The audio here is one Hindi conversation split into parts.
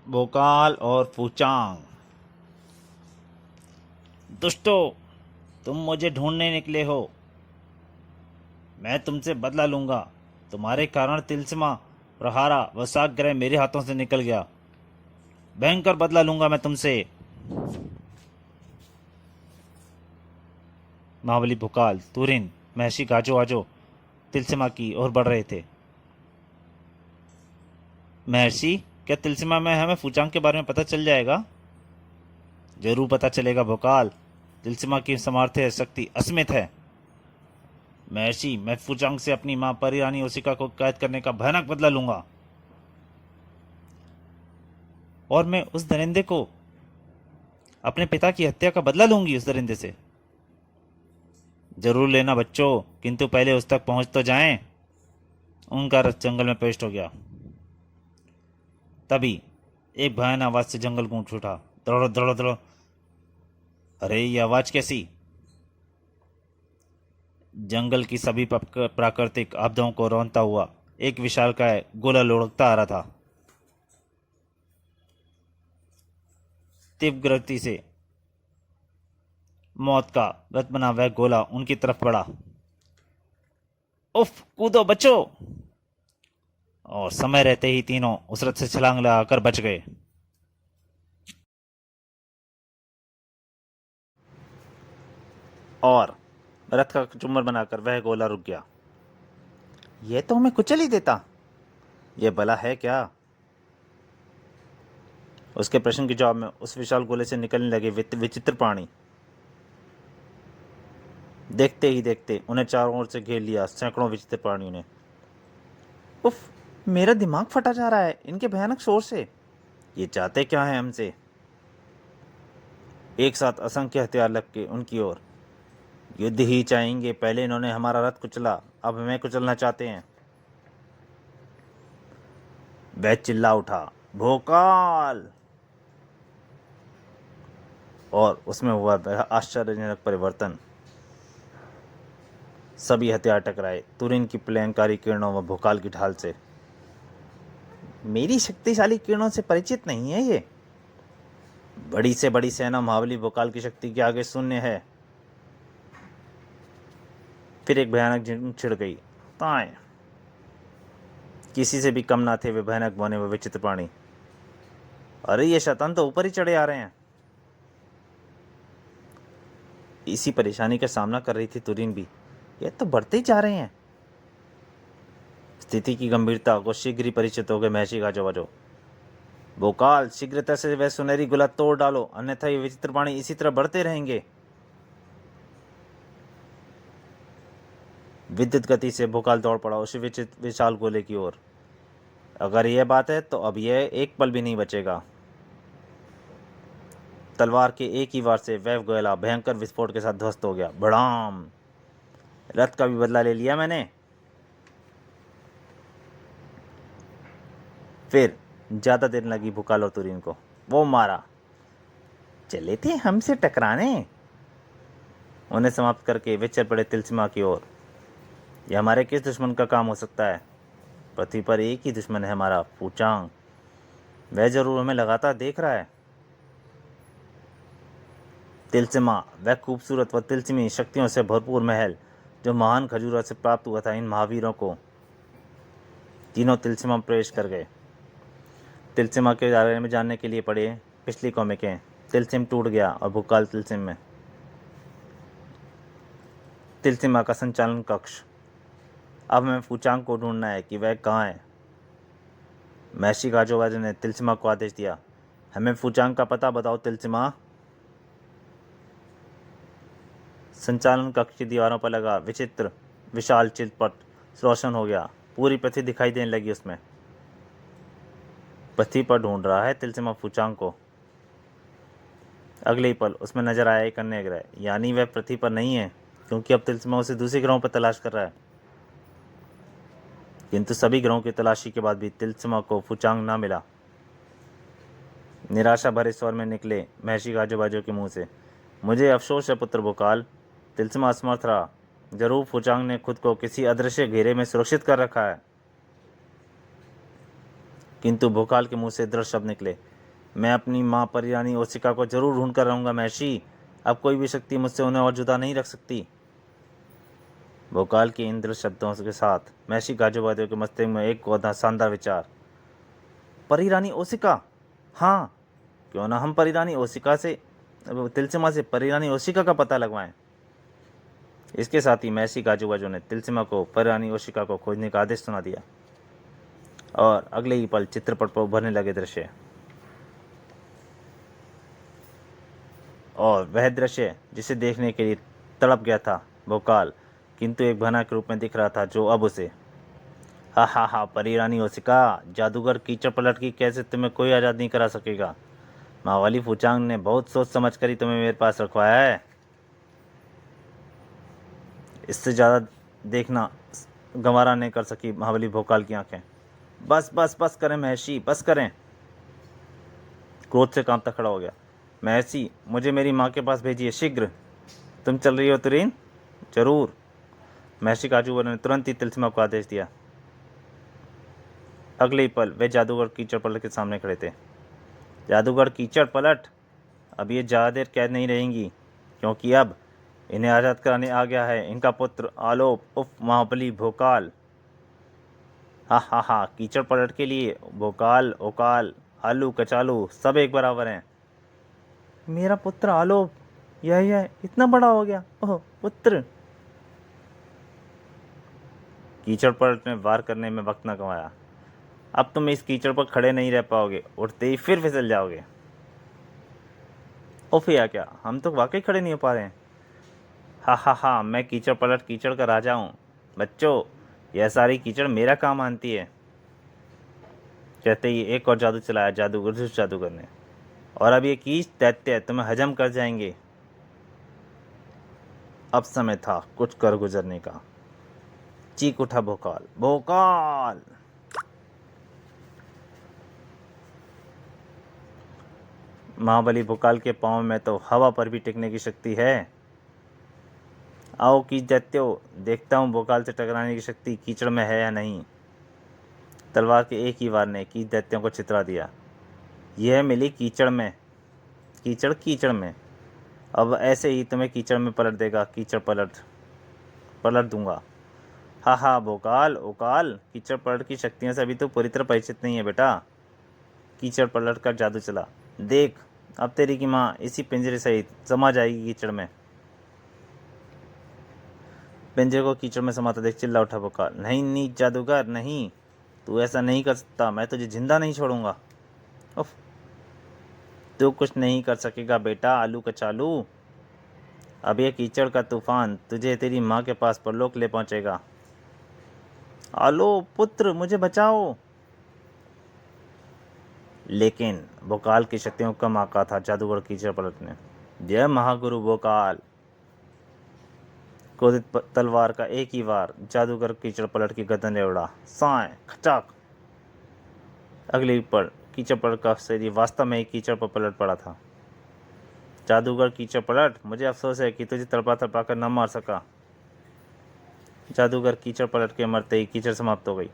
भोकाल और फूचांग। दुष्टो, तुम मुझे ढूंढने निकले हो। मैं तुमसे बदला लूंगा। तुम्हारे कारण तिलस्मा, प्रहारा व साग्रह मेरे हाथों से निकल गया। भयंकर बदला लूंगा मैं तुमसे। महाबली भोकाल, तुरिन, महर्षि गाजो आजो तिलस्मा की ओर बढ़ रहे थे। महर्षि, क्या तिलस्मा में हमें फूचांग के बारे में पता चल जाएगा? जरूर पता चलेगा भोकाल। तिलस्मा की सामर्थ्य शक्ति असीमित है। महर्षि, मैं फूचांग से अपनी मां परी रानी ओसिका को कैद करने का भयानक बदला लूंगा। और मैं उस दरिंदे को अपने पिता की हत्या का बदला लूंगी उस दरिंदे से। जरूर लेना बच्चों, किंतु पहले उस तक पहुंच तो जाएं। उनका रथ जंगल में प्रविष्ट हो गया। तभी एक भयानक आवाज से जंगल गूंज उठा। दौड़ो दौड़ो दौड़ो। अरे ये आवाज कैसी? जंगल की सभी प्राकृतिक आपदाओं को रौंदता हुआ एक विशालकाय गोला लुढ़कता आ रहा था। तीव्र गति से मौत का रथ बना वह गोला उनकी तरफ बढ़ा। उफ, कूदो बच्चो! और समय रहते ही तीनों उस रथ से छलांग लगाकर बच गए। और रथ का चुम्बर बनाकर वह गोला रुक गया। यह तो हमें कुचल ही देता। यह भला है क्या? उसके प्रश्न के जवाब में उस विशाल गोले से निकलने लगे विचित्र प्राणी। देखते ही देखते उन्हें चारों ओर से घेर लिया सैकड़ों विचित्र प्राणियों ने। उफ, मेरा दिमाग फटा जा रहा है इनके भयानक शोर से। ये चाहते क्या है हमसे? एक साथ असंख्य हथियार लग के उनकी ओर। युद्ध ही चाहेंगे। पहले इन्होंने हमारा रथ कुचला, अब हमें कुचलना चाहते हैं। वह चिल्ला उठा, भोकाल! और उसमें हुआ वह आश्चर्यजनक परिवर्तन। सभी हथियार टकराए तुरिन की प्रलयंकारी किरणों व भोकाल की ढाल से। मेरी शक्तिशाली किरणों से परिचित नहीं है ये। बड़ी से बड़ी सेना महाबली भोकाल की शक्ति के आगे शून्य है। फिर एक भयानक झुंड छिड़ गई। ताए! किसी से भी कम ना थे वे भयानक बने व विचित्र प्राणी। अरे ये शैतान तो ऊपर ही चढ़े आ रहे हैं। इसी परेशानी का सामना कर रही थी तुरिन भी। ये तो बढ़ते ही जा रहे हैं। स्थिति की गंभीरता को शीघ्र ही परिचित हो गए महर्षि गाजोवाजो। भोकाल, शीघ्रता से वह सुनहरी गुला तोड़ डालो, अन्यथा ये विचित्र प्राणी इसी तरह बढ़ते रहेंगे। विद्युत गति से भोकाल दौड़ पड़ा उस विशाल गोले की ओर। अगर यह बात है तो अब यह एक पल भी नहीं बचेगा। तलवार के एक ही वार से वह गोला भयंकर विस्फोट के साथ ध्वस्त हो गया। भड़ाम! रथ का भी बदला ले लिया मैंने। फिर ज्यादा देर लगी भोकाल और तुरिन को। वो मारा। चले थे हमसे टकराने। उन्हें समाप्त करके वे चल पड़े तिलस्मा की ओर। यह हमारे किस दुश्मन का काम हो सकता है? पृथ्वी पर एक ही दुश्मन है हमारा, फूचांग। वह जरूर हमें लगातार देख रहा है। तिलस्मा, वह खूबसूरत व तिलस्मी शक्तियों से भरपूर महल जो महान खजूरा से प्राप्त हुआ था इन महावीरों को। तीनों तिलस्मा में प्रवेश कर गए। तिलस्मा के बारे में जानने के लिए पढ़े पिछली कॉमिकें। तिलस्म टूट गया और भोकाल तिलस्म में। तिलस्मा का संचालन कक्ष। अब हमें फूचांग को ढूंढना है कि वह कहाँ है। महर्षि गाजोवाजो ने तिलस्मा को आदेश दिया, हमें फूचांग का पता बताओ तिलस्मा। संचालन कक्ष की दीवारों पर लगा विचित्र विशाल चित्रपट रोशन हो गया। पूरी पृथ्वी दिखाई देने लगी उसमें। पृथ्वी पर ढूंढ रहा है तिलस्मा फूचांग को। अगले ही पल उसमें नजर आया एक अन्य ग्रह, यानी वह पृथ्वी पर नहीं है, क्योंकि अब तिलस्मा उसे दूसरे ग्रहों पर तलाश कर रहा है। किंतु सभी ग्रहों की तलाशी के बाद भी तिलस्मा को फूचांग ना मिला। निराशा भरे स्वर में निकले महर्षि गाजोबाजो के मुंह से, मुझे अफसोस है पुत्र भोकाल, तिलस्मा असमर्थ रहा। जरूर फूचांग ने खुद को किसी अदृश्य घेरे में सुरक्षित कर रखा है। किंतु भोकाल के मुंह से दृढ़ शब्द निकले, मैं अपनी माँ परिरानी ओसिका को जरूर ढूंढ कर रहूँगा महर्षि। अब कोई भी शक्ति मुझसे उन्हें और जुदा नहीं रख सकती। भोकाल के इन दृढ़ शब्दों के साथ महर्षि गाजुवादियों के मस्तिष्क में एक गौधा शानदार विचार, परिरानी ओसिका। हाँ, क्यों ना हम परिरानी ओसिका से तिलस्मा से परिरानी ओसिका का पता लगवाएं। इसके साथ ही महर्षि गाजुवाजो ने तिलस्मा को परिरानी ओसिका को खोजने का आदेश सुना दिया और अगले ही पल चित्रपट पर उभरने लगे दृश्य, और वह दृश्य जिसे देखने के लिए तड़प गया था भोकाल, किंतु एक भयानक रूप में दिख रहा था जो अब उसे, हा हा हा, परिरानी ओसिका, जादूगर कीचड़ पलट की कैसे तुम्हें कोई आज़ाद नहीं करा सकेगा। महावाली फुचांग ने बहुत सोच समझ कर ही तुम्हें मेरे पास रखवाया है। इससे ज़्यादा देखना गंवारा नहीं कर सकी महाबली भोकाल की आंखें। बस बस बस करें महर्षि, बस करें। क्रोध से कांपता खड़ा हो गया। महर्षि, मुझे मेरी माँ के पास भेजिए शीघ्र। तुम चल रही हो तुरीन? जरूर। महर्षि काजूवर ने तुरंत ही तिलस्मा को आदेश दिया। अगले ही पल वे जादूगर कीचड़ पलट के सामने खड़े थे। जादूगर कीचड़ पलट, अब ये ज़्यादा देर कैद नहीं रहेंगी, क्योंकि अब इन्हें आज़ाद कराने आ गया है इनका पुत्र आलोप उफ महाबली भोकाल। हा हा हा, कीचड़ पलट के लिए भोकाल ओकाल आलू कचालू सब एक बराबर हैं। मेरा पुत्र आलोप, यह इतना बड़ा हो गया, ओह पुत्र। कीचड़ पलट ने वार करने में वक्त न गंवाया। अब तुम इस कीचड़ पर खड़े नहीं रह पाओगे, उठते ही फिर फिसल जाओगे। उफ, या क्या, हम तो वाकई खड़े नहीं हो पा रहे हैं। हा हा हा, मैं कीचड़ पलट कीचड़ का राजा हूँ। बच्चों, यह सारी कीचड़ मेरा काम आनती है। कहते ही एक और जादू चलाया जादूगर ने, और अब ये कीच दैत्य तुम्हें हजम कर जाएंगे। अब समय था कुछ कर गुजरने का। चीख उठा भोकाल, भोकाल। महाबली भोकाल के पांव में तो हवा पर भी टिकने की शक्ति है। आओ कीच दैत्यो, देखता हूँ भोकाल से टकराने की शक्ति कीचड़ में है या नहीं। तलवार के एक ही वार ने कीच दैत्यों को छितरा दिया। यह मिली कीचड़ में, कीचड़ में। अब ऐसे ही तुम्हें कीचड़ में पलट देगा, कीचड़ पलट दूंगा। हा हा, भोकाल ओकाल, कीचड़ पलट की शक्तियों से अभी तो पूरी तरह परिचित नहीं है बेटा। कीचड़ पलट कर जादू चला। देख, अब तेरी की माँ इसी पिंजरे सहित समा जाएगी कीचड़ में। पिंजरे को कीचड़ में समाता देख चिल्ला उठा भोकाल, नहीं नीच जादूगर, नहीं, तू ऐसा नहीं कर सकता, मैं तुझे जिंदा नहीं छोड़ूंगा। उफ, तू कुछ नहीं कर सकेगा बेटा आलू कचालू। अब ये कीचड़ का तूफान तुझे तेरी माँ के पास परलोक ले पहुंचेगा। आलो पुत्र, मुझे बचाओ। लेकिन भोकाल की शक्तियों का कम आका था जादूगर कीचड़ पलटने। जय महागुरु भोकाल। क्रोधित तलवार का एक ही वार जादूगर कीचड़ पलट की गर्दन ले उड़ा। साए खचाक। अगली पल कीचड़ पलट का शरीर वास्तव में ही कीचड़ पर पलट पड़ा था। जादूगर कीचड़ पलट, मुझे अफसोस है कि तुझे तड़पा तड़पा कर न मार सका। जादूगर कीचड़ पलट के मरते ही कीचड़ समाप्त हो गई।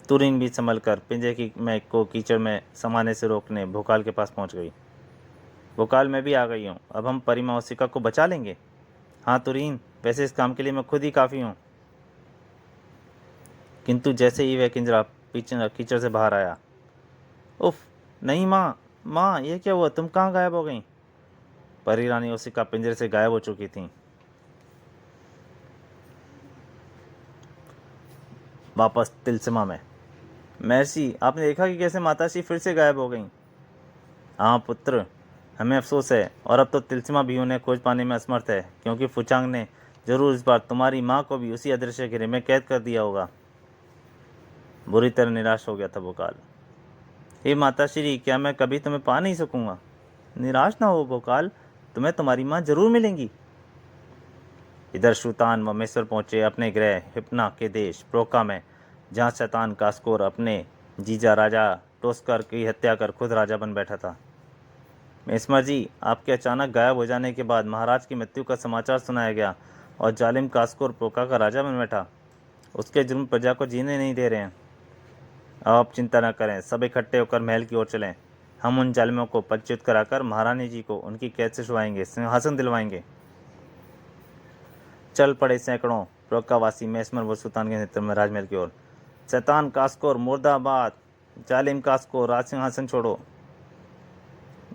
तुरीन भी संभल कर पिंजरे की मैक को कीचड़ में समाने से रोकने भोकाल के पास पहुंच गई। भोकाल, मैं भी आ गई हूँ, अब हम परिमा ओसिका को बचा लेंगे। हाँ तुरीन, वैसे इस काम के लिए मैं खुद ही काफ़ी हूँ। किंतु जैसे ही वह किंजरा कीचड़ से बाहर आया, उफ, नहीं माँ, माँ ये क्या हुआ, तुम कहाँ गायब हो गई। परी रानी ओसिका पिंजरे से गायब हो चुकी थी। वापस तिलस्मा में। महर्षि, आपने देखा कि कैसे माताश्री फिर से गायब हो गईं। हाँ पुत्र, हमें अफसोस है, और अब तो तिलस्मा भी उन्हें खोज पाने में असमर्थ है, क्योंकि फुचांग ने जरूर इस बार तुम्हारी माँ को भी उसी अदृश्य घेरे में कैद कर दिया होगा। बुरी तरह निराश हो गया था भोकाल। हे माताश्री, क्या मैं कभी तुम्हें पा नहीं सकूंगा। निराश ना हो भोकाल, तुम्हें तुम्हारी माँ जरूर मिलेंगी। इधर शुतान व मेसर पहुंचे अपने ग्रह हिप्ना के देश प्रोका में, जहाँ शैतान कास्कोर अपने जीजा राजा टोस्कर की हत्या कर खुद राजा बन बैठा था। मेस्मर जी, आपके अचानक गायब हो जाने के बाद महाराज की मृत्यु का समाचार सुनाया गया और जालिम कास्कोर प्रोका का राजा बन बैठा। उसके जुर्म प्रजा को जीने नहीं दे रहे हैं। आप चिंता न करें, सब इकट्ठे होकर महल की ओर चलें। हम उन जालिमों को पदच्युत कराकर महारानी जी को उनकी कैद से छुड़वाएंगे, सिंहासन दिलवाएंगे। चल पड़े सैकड़ों प्रोक्कावासी मैसमर व सुल्तान के नेतृत्व में राजमहल की ओर। शैतान कास्कोर मुर्दाबाद, जालिम कास्कोर राज सिंहासन छोड़ो।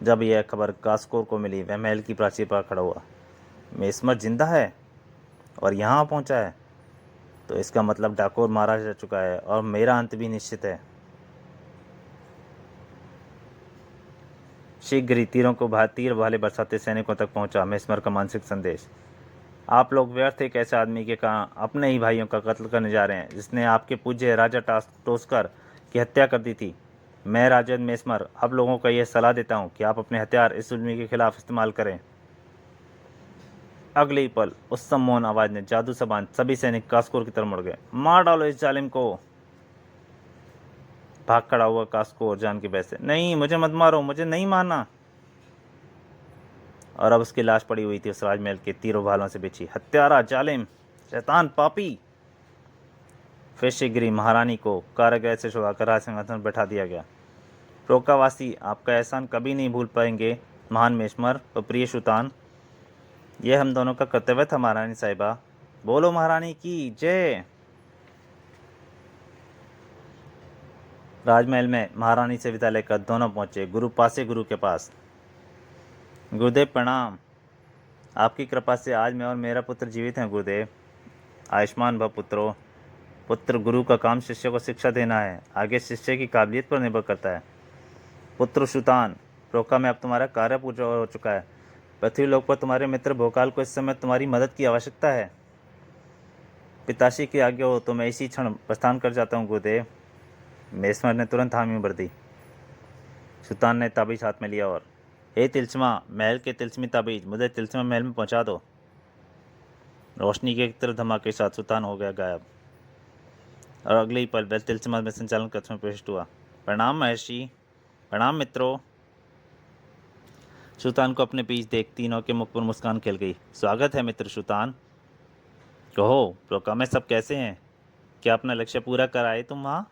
जब यह खबर कास्कोर को मिली, वह महल की प्राचीर पर खड़ा हुआ। मैसमर जिंदा है और यहाँ पहुँचा है, तो इसका मतलब डाकोर मारा जा चुका है और मेरा अंत भी निश्चित है। शीघ्र ही तीरों को तीर भाले बरसाते सैनिकों तक पहुंचा मैसमर का मानसिक संदेश। आप लोग व्यर्थ एक ऐसे आदमी के कारण अपने ही भाइयों का कत्ल करने जा रहे हैं, जिसने आपके पूज्य राजा टोस्कर की हत्या कर दी थी। मैं राजा मैसमर आप लोगों को यह सलाह देता हूं कि आप अपने हथियार इस जुल्मी के खिलाफ इस्तेमाल करें। अगले ही पल उस सम्मोहन आवाज ने जादू सबान सभी सैनिक कास्कोर की तरफ मुड़ गए। मार डालो इस जालिम को। भाग खड़ा हुआ कास्कोर जान के वैसे, नहीं मुझे मत मारो, मुझे नहीं मारना। और अब उसकी लाश पड़ी हुई थी उस राजमहल के तीरों भालों से बिछी। हत्यारा, जालिम, शैतान, पापी। फिर शीघ्र ही महारानी को कारागृह से छुड़ाकर राज सिंहासन पर बैठा दिया गया। प्रोक्कावासी आपका एहसान कभी नहीं भूल पाएंगे महान मैसमर और प्रिय सुल्तान। यह हम दोनों का कर्तव्य था महारानी साहिबा। बोलो महारानी की जय। राजमहल में महारानी से विदा लेकर दोनों पहुंचे गुरु के पास। गुरुदेव प्रणाम। आपकी कृपा से आज मैं और मेरा पुत्र जीवित हैं गुरुदेव। आयुष्मान भव पुत्रो। पुत्र गुरु का काम शिष्य को शिक्षा देना है, आगे शिष्य की काबिलियत पर निर्भर करता है। पुत्र सुल्तान, प्रोक्का में अब तुम्हारा कार्य पूरा हो चुका है। पृथ्वी लोक पर तुम्हारे मित्र भोकाल को इस समय तुम्हारी मदद की आवश्यकता है। पिताश्री की आज्ञा हो तो मैं इसी क्षण प्रस्थान कर जाता हूँ गुरुदेव। मैसमर ने तुरंत हामी भर दी। सुल्तान ने ताबीज हाथ में लिया और, हे तिलस्मा, महल के तिलस्मी ताबीज, मुझे तिलस्मा महल में पहुंचा दो। रोशनी के एक तरफ धमाके के साथ सुल्तान हो गया गायब और अगले ही पल वह तिलस्मा में संचालन कक्ष में प्रविष्ट हुआ। प्रणाम महर्षि। प्रणाम मित्रों। सुल्तान को अपने बीच देख तीनों के मुख पर मुस्कान खिल गई। स्वागत है मित्र सुल्तान। कहो प्रोक्का में सब कैसे हैं? क्या अपना लक्ष्य पूरा कर आए तुम वहाँ?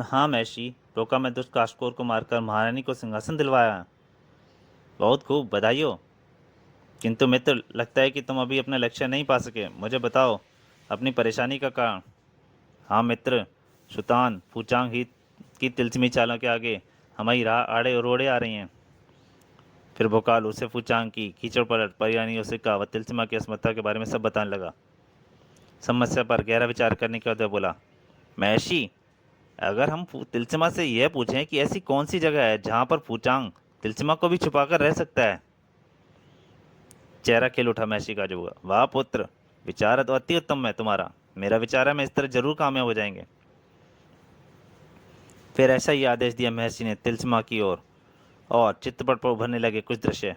हाँ महर्षि, प्रोक्का में दुष्ट कास्कोर को मारकर महारानी को सिंहासन दिलवाया। बहुत खूब, बधाई हो। किंतु मित्र, लगता है कि तुम अभी अपना लक्ष्य नहीं पा सके। मुझे बताओ अपनी परेशानी का कारण। हाँ मित्र, सुल्तान फूचांग ही की तिलस्मी चालों के आगे हमारी राह आड़े और रोड़े आ रही हैं। फिर भोकाल उसे फूचांग की कीचड़ पलट परियानी उसे का व तिलस्मा की असमर्थता के बारे में सब बताने लगा। समस्या पर गहरा विचार करने के बाद वह बोला, महर्षि, अगर हम तिलस्मा से यह पूछें कि ऐसी कौन सी जगह है जहाँ पर फूचांग तिलस्मा को भी छुपाकर रह सकता है। चेहरा खिल उठा महर्षि का जो हुआ। वाह पुत्र, विचार तो अति उत्तम है तुम्हारा। मेरा विचार है मैं इस तरह जरूर कामयाब हो जाएंगे। फिर ऐसा ही आदेश दिया महर्षि ने तिलस्मा की ओर और चित्रपट पर उभरने लगे कुछ दृश्य।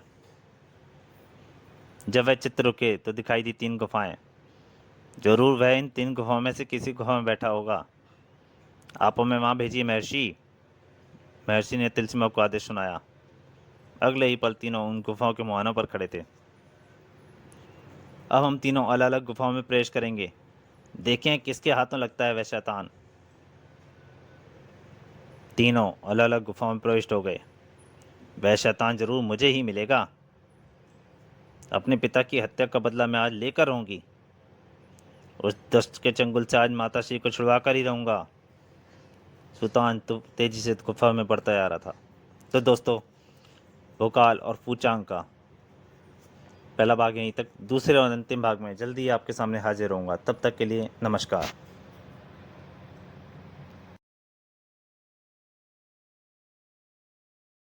जब वह चित्र रुके तो दिखाई दी 3 गुफाएं। जरूर वह इन 3 गुफाओं में से किसी गुफा में बैठा होगा। आप हमें वहां भेजिए महर्षि। महर्षि ने तिलस्मा को आदेश सुनाया। अगले ही पल तीनों उन गुफाओं के मुहानों पर खड़े थे। अब हम तीनों अलग अलग गुफाओं में प्रवेश करेंगे। देखें किसके हाथों लगता है वह शैतान। तीनों अलग अलग गुफाओं में प्रविष्ट हो गए। वह शैतान जरूर मुझे ही मिलेगा। अपने पिता की हत्या का बदला मैं आज लेकर रहूंगी। उस दुष्ट के चंगुल से आज माता श्री को छुड़वा कर ही रहूंगा। सुल्तान तो तेजी से गुफा में बढ़ता आ रहा था। तो दोस्तों, भोकाल और फूचांग का पहला भाग यहीं तक। दूसरे और अंतिम भाग में जल्दी आपके सामने हाजिर होऊंगा। तब तक के लिए नमस्कार।